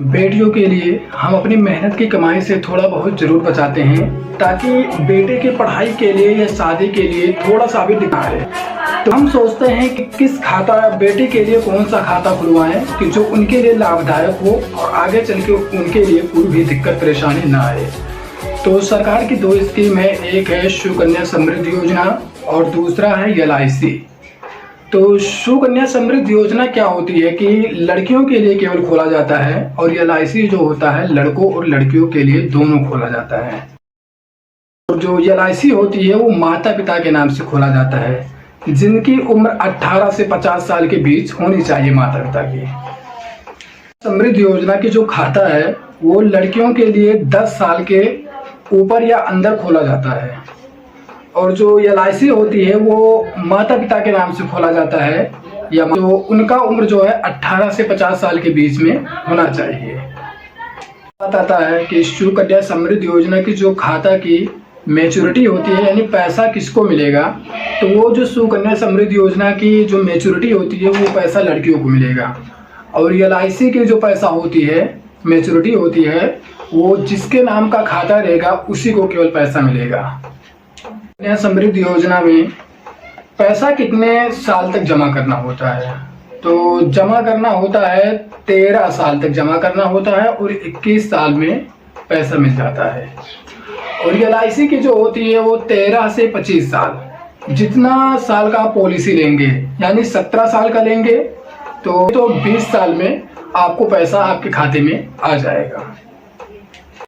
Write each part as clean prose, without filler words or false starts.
बेटियों के लिए हम अपनी मेहनत की कमाई से थोड़ा बहुत ज़रूर बचाते हैं ताकि बेटे की पढ़ाई के लिए या शादी के लिए थोड़ा सा भी दिखा रहे। तो हम सोचते हैं कि किस खाता बेटे के लिए कौन सा खाता खुलवाएं कि जो उनके लिए लाभदायक हो और आगे चल के उनके लिए कोई भी दिक्कत परेशानी ना आए। तो सरकार की दो स्कीम है, एक है सुकन्या समृद्धि योजना और दूसरा है LIC। तो सुकन्या समृद्धि योजना क्या होती है कि लड़कियों के लिए केवल खोला जाता है और LIC जो होता है लड़कों और लड़कियों के लिए दोनों खोला जाता है। और जो LIC होती है वो माता पिता के नाम से खोला जाता है जिनकी उम्र 18 से 50 साल के बीच होनी चाहिए माता पिता की। समृद्धि योजना की जो खाता है वो लड़कियों के लिए 10 साल के ऊपर या अंदर खोला जाता है और जो LIC होती है वो माता पिता के नाम से खोला जाता है या जो उनका उम्र जो है 18 से 50 साल के बीच में होना चाहिए। बात आता है कि सुकन्या समृद्धि योजना की जो खाता की मैच्योरिटी होती है यानी पैसा किसको मिलेगा, तो वो जो सुकन्या समृद्धि योजना की जो मैच्योरिटी होती है वो पैसा लड़कियों को मिलेगा और LIC की जो पैसा होती है मैच्योरिटी होती है वो जिसके नाम का खाता रहेगा उसी को केवल पैसा मिलेगा। सुकन्या समृद्धि योजना में पैसा कितने साल तक जमा करना होता है, तो जमा करना होता है 13 साल तक जमा करना होता है और 21 साल में पैसा मिल जाता है। और LIC की जो होती है वो 13 से 25 साल, जितना साल का पॉलिसी लेंगे यानी 17 साल का लेंगे तो 20 साल में आपको पैसा आपके खाते में आ जाएगा।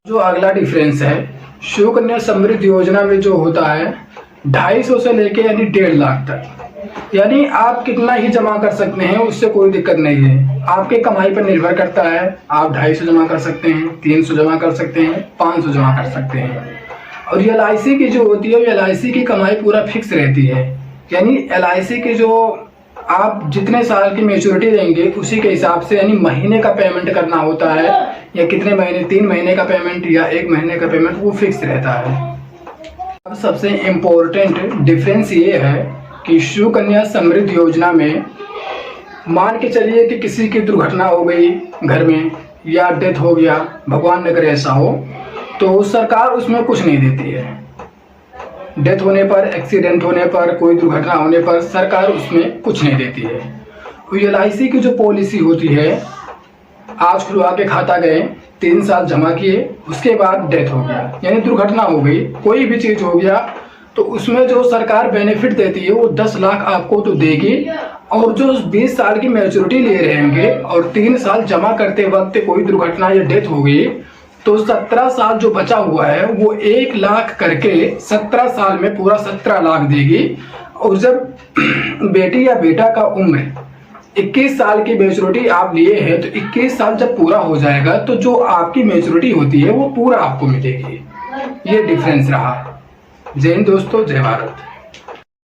जो अगला डिफरेंस है सुकन्या समृद्धि योजना में जो होता है 250 से लेके यानी 1.5 लाख तक, यानी आप कितना ही जमा कर सकते हैं उससे कोई दिक्कत नहीं है, आपके कमाई पर निर्भर करता है। आप 250 जमा कर सकते हैं, 300 जमा कर सकते हैं, 500 जमा कर सकते हैं। और LIC की जो होती है LIC की कमाई पूरा फिक्स रहती है, यानी LIC की जो आप जितने साल की मैच्योरिटी लेंगे उसी के हिसाब से यानी महीने का पेमेंट करना होता है या कितने महीने, 3 महीने का पेमेंट या 1 महीने का पेमेंट, वो फिक्स रहता है। अब सबसे इम्पोर्टेंट डिफरेंस ये है कि सुकन्या समृद्धि योजना में मान के चलिए कि किसी की दुर्घटना हो गई घर में या डेथ हो गया, भगवान न करे ऐसा हो, तो सरकार उसमें कुछ नहीं देती है। डेथ होने पर, एक्सीडेंट होने पर, कोई दुर्घटना होने पर सरकार उसमें कुछ नहीं देती है। तो LIC की जो पॉलिसी होती है, आज खुलवा के खाता गए, 3 साल जमा किए, उसके बाद डेथ हो गया यानी दुर्घटना हो गई, कोई भी चीज़ हो गया, तो उसमें जो सरकार बेनिफिट देती है वो 10 लाख आपको तो देगी और जो 20 साल की मैच्योरिटी ले रहेंगे और 3 साल जमा करते वक्त कोई दुर्घटना या डेथ हो गई तो 17 साल जो बचा हुआ है वो 1 लाख करके 17 साल में पूरा 17 लाख देगी। और जब बेटी या बेटा का उम्र 21 साल की मैच्योरिटी आप लिए हैं तो 21 साल जब पूरा हो जाएगा तो जो आपकी मैच्योरिटी होती है वो पूरा आपको मिलेगी। ये डिफरेंस रहा। जय हिंद दोस्तों, जय भारत।